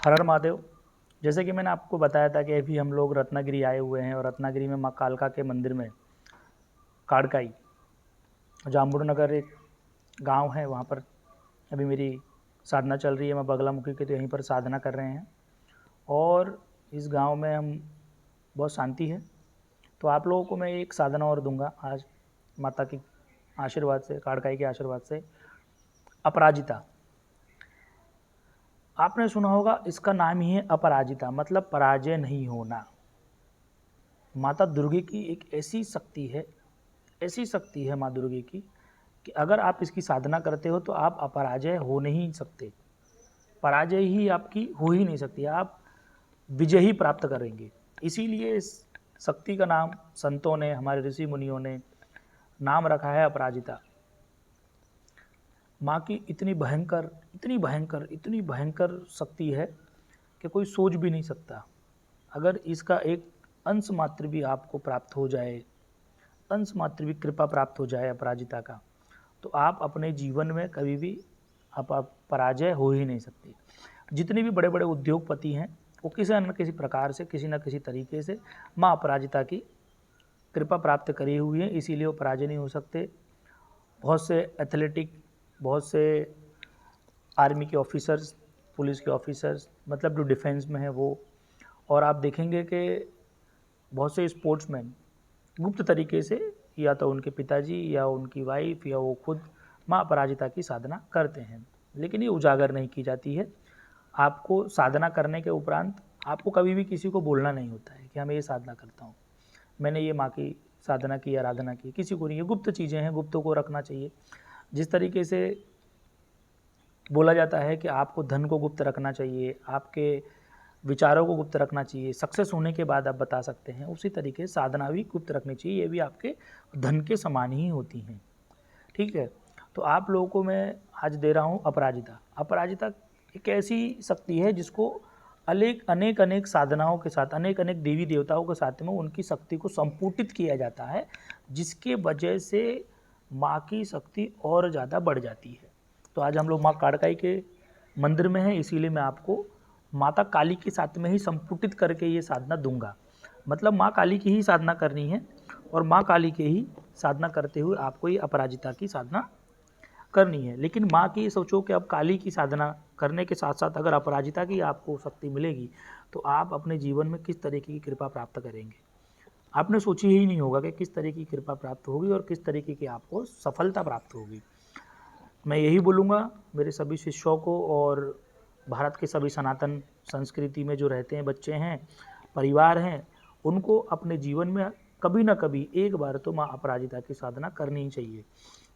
हर हर महादेव। जैसे कि मैंने आपको बताया था कि अभी हम लोग रत्नागिरी आए हुए हैं और रत्नागिरी में माँ कालका के मंदिर में काड़काई जाम्बूर नगर एक गांव है, वहाँ पर अभी मेरी साधना चल रही है। मैं बगलामुखी के तो यहीं पर साधना कर रहे हैं और इस गांव में हम बहुत शांति है। तो आप लोगों को मैं एक साधना और दूंगा आज माता के आशीर्वाद से, काड़काई के आशीर्वाद से। अपराजिता आपने सुना होगा, इसका नाम ही है अपराजिता, मतलब पराजय नहीं होना। माता दुर्गे की एक ऐसी शक्ति है माँ दुर्गे की कि अगर आप इसकी साधना करते हो तो आप अपराजय हो नहीं सकते। पराजय ही आपकी हो ही नहीं सकती, आप विजय ही प्राप्त करेंगे। इसीलिए इस शक्ति का नाम संतों ने, हमारे ऋषि मुनियों ने नाम रखा है अपराजिता। माँ की इतनी भयंकर इतनी भयंकर इतनी भयंकर शक्ति है कि कोई सोच भी नहीं सकता। अगर इसका एक अंश मात्र भी आपको प्राप्त हो जाए, अंश मात्र भी कृपा प्राप्त हो जाए अपराजिता का, तो आप अपने जीवन में कभी भी आप पराजय हो ही नहीं सकते। जितने भी बड़े बड़े उद्योगपति हैं वो किसी न किसी प्रकार से, किसी न किसी तरीके से माँ अपराजिता की कृपा प्राप्त करी हुई है, इसीलिए वो पराजय नहीं हो सकते। बहुत से एथलेटिक, बहुत से आर्मी के ऑफिसर्स, पुलिस के ऑफिसर्स, मतलब जो डिफेंस में है वो, और आप देखेंगे कि बहुत से स्पोर्ट्समैन गुप्त तरीके से या तो उनके पिताजी या उनकी वाइफ या वो खुद माँ अपराजिता की साधना करते हैं, लेकिन ये उजागर नहीं की जाती है। आपको साधना करने के उपरांत आपको कभी भी किसी को बोलना नहीं होता है कि मैं ये साधना करता हूँ, मैंने ये माँ की साधना की, आराधना की, किसी को नहीं। ये गुप्त चीज़ें हैं, गुप्तों को रखना चाहिए। जिस तरीके से बोला जाता है कि आपको धन को गुप्त रखना चाहिए, आपके विचारों को गुप्त रखना चाहिए, सक्सेस होने के बाद आप बता सकते हैं, उसी तरीके साधना भी गुप्त रखनी चाहिए। ये भी आपके धन के समान ही होती हैं, ठीक है। तो आप लोगों को मैं आज दे रहा हूँ अपराजिता। अपराजिता एक ऐसी शक्ति है जिसको अनेक अनेक अनेक साधनाओं के साथ, अनेक अनेक देवी देवताओं के साथ में उनकी शक्ति को संपुटित किया जाता है, जिसके वजह से माँ की शक्ति और ज़्यादा बढ़ जाती है। तो आज हम लोग माँ काड़काई के मंदिर में हैं, इसीलिए मैं आपको माता काली के साथ में ही संपुटित करके ये साधना दूंगा। मतलब माँ काली की ही साधना करनी है और माँ काली के ही साधना करते हुए आपको ये अपराजिता की साधना करनी है। लेकिन माँ की सोचो कि अब काली की साधना करने के साथ साथ अगर अपराजिता की आपको शक्ति मिलेगी तो आप अपने जीवन में किस तरीके की कृपा प्राप्त करेंगे। आपने सोची ही नहीं होगा कि किस तरीके की कृपा प्राप्त होगी और किस तरीके की आपको सफलता प्राप्त होगी। मैं यही बोलूँगा मेरे सभी शिष्यों को और भारत के सभी सनातन संस्कृति में जो रहते हैं बच्चे हैं, परिवार हैं, उनको अपने जीवन में कभी ना कभी एक बार तो माँ अपराजिता की साधना करनी ही चाहिए।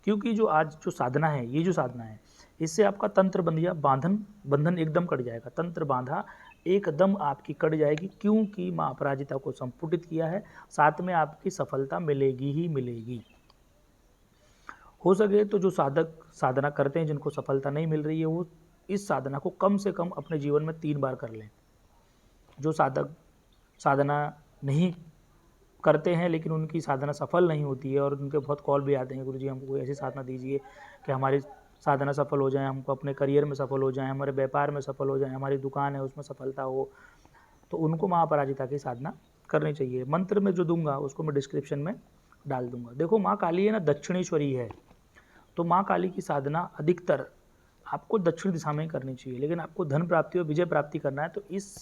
क्योंकि जो आज जो साधना है, ये जो साधना है, इससे आपका तंत्र बंधिया बंधन एकदम कट जाएगा। तंत्र बांधा एकदम आपकी कट जाएगी, क्योंकि माँ अपराजिता को संपुटित किया है। साथ में आपकी सफलता मिलेगी ही मिलेगी। हो सके तो जो साधक साधना करते हैं, जिनको सफलता नहीं मिल रही है, वो इस साधना को कम से कम अपने जीवन में 3 बार कर लें। जो साधक साधना नहीं करते हैं लेकिन उनकी साधना सफल नहीं होती है और उनके बहुत कॉल भी आते हैं, गुरुजी हमको कोई ऐसी साधना दीजिए कि हमारी साधना सफल हो जाए, हमको अपने करियर में सफल हो जाए, हमारे व्यापार में सफल हो जाए, हमारी दुकान है उसमें सफलता हो। तो उनको माँ अपराजिता की साधना करनी चाहिए। मंत्र में जो दूंगा उसको मैं डिस्क्रिप्शन में डाल दूंगा। देखो, माँ काली है ना, दक्षिणेश्वरी है, तो माँ काली की साधना अधिकतर आपको दक्षिण दिशा में करनी चाहिए। लेकिन आपको धन प्राप्ति और विजय प्राप्ति करना है तो इस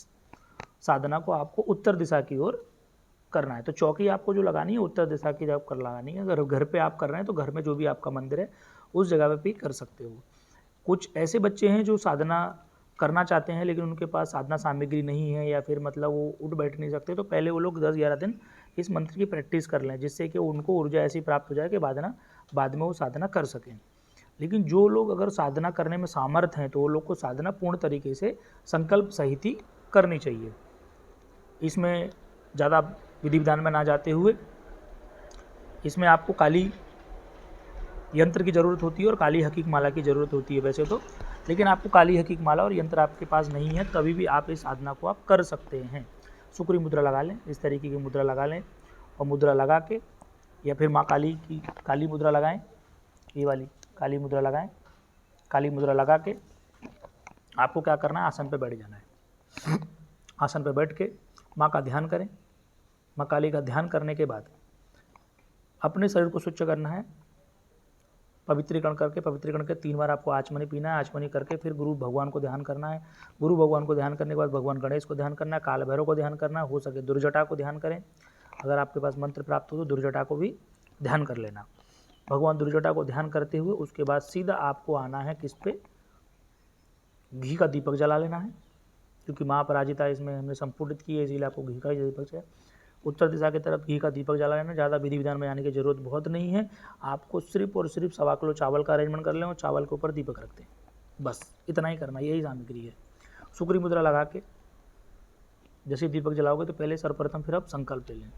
साधना को आपको उत्तर दिशा की ओर करना है। तो चौकी आपको जो लगानी है उत्तर दिशा की जब कर लगानी है। अगर घर पे आप कर रहे हैं तो घर में जो भी आपका मंदिर है उस जगह पे भी कर सकते हो। कुछ ऐसे बच्चे हैं जो साधना करना चाहते हैं लेकिन उनके पास साधना सामग्री नहीं है या फिर मतलब वो उठ बैठ नहीं सकते, तो पहले वो लोग 10-11 दिन इस मंत्र की प्रैक्टिस कर लें, जिससे कि उनको ऊर्जा ऐसी प्राप्त हो जाए कि बाद में वो साधना कर सकें। लेकिन जो लोग अगर साधना करने में सामर्थ हैं तो वो लोग को साधना पूर्ण तरीके से संकल्प सहित ही करनी चाहिए। इसमें ज़्यादा विधि विधान में ना जाते हुए इसमें आपको काली यंत्र की ज़रूरत होती है और काली हकीक माला की ज़रूरत होती है वैसे तो, लेकिन आपको काली हकीक माला और यंत्र आपके पास नहीं है तभी भी आप इस साधना को आप कर सकते हैं। शुक्री मुद्रा लगा लें, इस तरीके की मुद्रा लगा लें और मुद्रा लगा के या फिर माँ काली की काली मुद्रा लगाएं, ये वाली काली मुद्रा लगाएं। काली मुद्रा लगा के आपको क्या करना है, आसन पे बैठ जाना है। आसन पर बैठ के माँ का ध्यान करें। माँ काली का ध्यान करने के बाद अपने शरीर को स्वच्छ करना है, पवित्रीकरण करके 3 बार आपको आचमनी पीना है। आचमनी करके फिर गुरु भगवान को ध्यान करना है। गुरु भगवान को ध्यान करने के बाद भगवान गणेश को ध्यान करना है, काल भैरव को ध्यान करना है, हो सके दुर्जटा को ध्यान करें। अगर आपके पास मंत्र प्राप्त हो तो दुर्जटा को भी ध्यान कर लेना। भगवान दुर्जटा को ध्यान करते हुए उसके बाद सीधा आपको आना है किस पे, घी का दीपक जला लेना है, क्योंकि माँ पराजिता इसमें हमने संपूर्णित की है, इसलिए आपको घी का दीपक से उत्तर दिशा की तरफ घी का दीपक जला लेना। ज़्यादा विधि विधान में आने की जरूरत बहुत नहीं है। आपको सिर्फ और सिर्फ 1.25 किलो चावल का अरेंजमेंट कर लें और चावल के ऊपर दीपक रखते हैं, बस इतना ही करना, यही सामग्री है। शुक्री मुद्रा लगा के जैसे दीपक जलाओगे तो पहले सर्वप्रथम फिर आप संकल्प ले लें।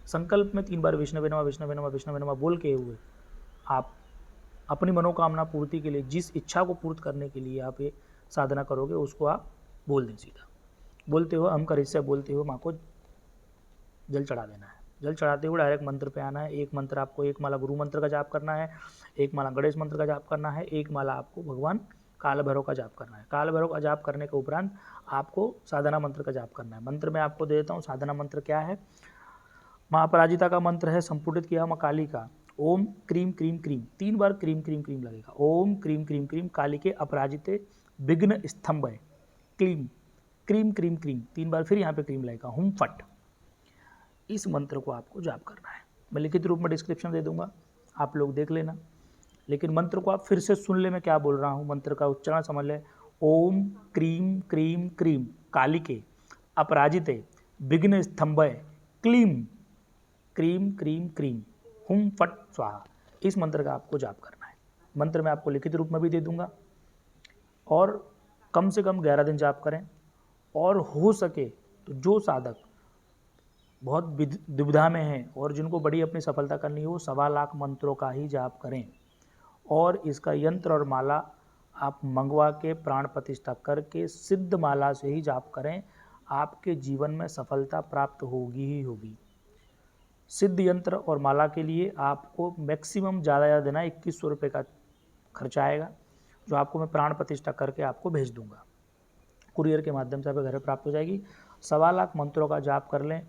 संकल्प में 3 बार विष्णवे नमः विष्णवे नमः विष्णवे नमः बोल के हुए आप अपनी मनोकामना पूर्ति के लिए, जिस इच्छा को पूर्त करने के लिए आप ये साधना करोगे उसको आप बोल दें। सीधा बोलते हुए हम करिष्या बोलते हुए माँ को जल चढ़ा देना है। जल चढ़ाते हुए डायरेक्ट मंत्र पे आना है। एक मंत्र आपको, एक माला गुरु मंत्र का जाप करना है, एक माला गणेश मंत्र का जाप करना है, एक माला आपको भगवान काल भैरव का जाप करना है। काल भैरव का जाप करने के उपरांत आपको साधना मंत्र का जाप करना है। मंत्र में आपको दे देता हूँ। साधना मंत्र क्या है? माँ अपराजिता का मंत्र है, संपुटित किया माँ काली का। ओम क्रीम क्रीम क्रीम, 3 बार क्रीम क्रीम क्रीम लगेगा। ओम क्रीम क्रीम क्रीम काली के अपराजिते विघ्न स्तंभ है, क्लीम क्रीम क्रीम क्रीम, 3 बार फिर यहाँ पे क्रीम लगेगा। हुम फट, इस मंत्र को आपको जाप करना है। मैं लिखित रूप में डिस्क्रिप्शन दे दूंगा, आप लोग देख लेना। लेकिन मंत्र को आप फिर से सुन ले, मैं क्या बोल रहा हूँ, मंत्र का उच्चारण समझ ले। ओम क्रीम क्रीम क्रीम कालिके अपराजिते विघ्न स्तंभय क्लीम क्रीम क्रीम क्रीम हुम फट स्वाहा, इस मंत्र का आपको जाप करना है। मंत्र मैं आपको लिखित रूप में भी दे दूंगा, और कम से कम 11 दिन जाप करें। और हो सके तो जो साधक बहुत दुविधा में हैं और जिनको बड़ी अपनी सफलता करनी हो, 1.25 लाख मंत्रों का ही जाप करें। और इसका यंत्र और माला आप मंगवा के प्राण प्रतिष्ठा करके सिद्ध माला से ही जाप करें, आपके जीवन में सफलता प्राप्त होगी ही होगी। सिद्ध यंत्र और माला के लिए आपको मैक्सिमम ज़्यादा देना 2100 रुपये का खर्चा आएगा, जो आपको मैं प्राण प्रतिष्ठा करके आपको भेज दूंगा। कुरियर के माध्यम से आपके घर प्राप्त हो जाएगी। 1.25 लाख मंत्रों का जाप कर लें।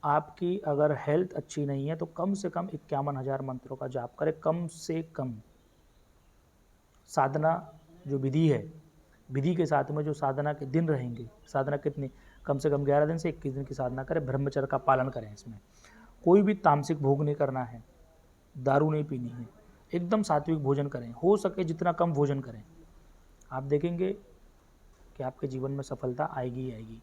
आपकी अगर हेल्थ अच्छी नहीं है तो कम से कम 51,000 मंत्रों का जाप करें, कम से कम। साधना जो विधि है, विधि के साथ में जो साधना के दिन रहेंगे, साधना कितने, कम से कम 11 दिन से 21 दिन की साधना करें। ब्रह्मचर्य का पालन करें। इसमें कोई भी तामसिक भोग नहीं करना है, दारू नहीं पीनी है, एकदम सात्विक भोजन करें। हो सके जितना कम भोजन करें, आप देखेंगे कि आपके जीवन में सफलता आएगी ही आएगी।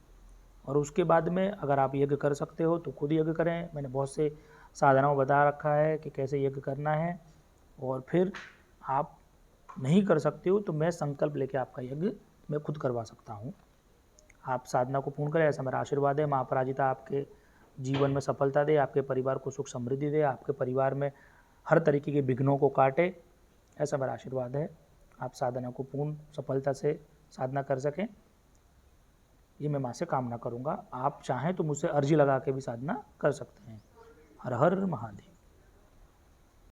और उसके बाद में अगर आप यज्ञ कर सकते हो तो खुद यज्ञ करें। मैंने बहुत से साधनाओं बता रखा है कि कैसे यज्ञ करना है। और फिर आप नहीं कर सकते हो तो मैं संकल्प लेके आपका यज्ञ मैं खुद करवा सकता हूँ। आप साधना को पूर्ण करें, ऐसा मेरा आशीर्वाद है। माँ अपराजिता आपके जीवन में सफलता दे, आपके परिवार को सुख समृद्धि दे, आपके परिवार में हर तरीके के विघ्नों को काटे, ऐसा मेरा आशीर्वाद है। आप साधना को पूर्ण सफलता से साधना कर सकें, ये मैं माँ से कामना करूँगा। आप चाहें तो मुझसे अर्जी लगा के भी साधना कर सकते हैं। हर हर महादेव।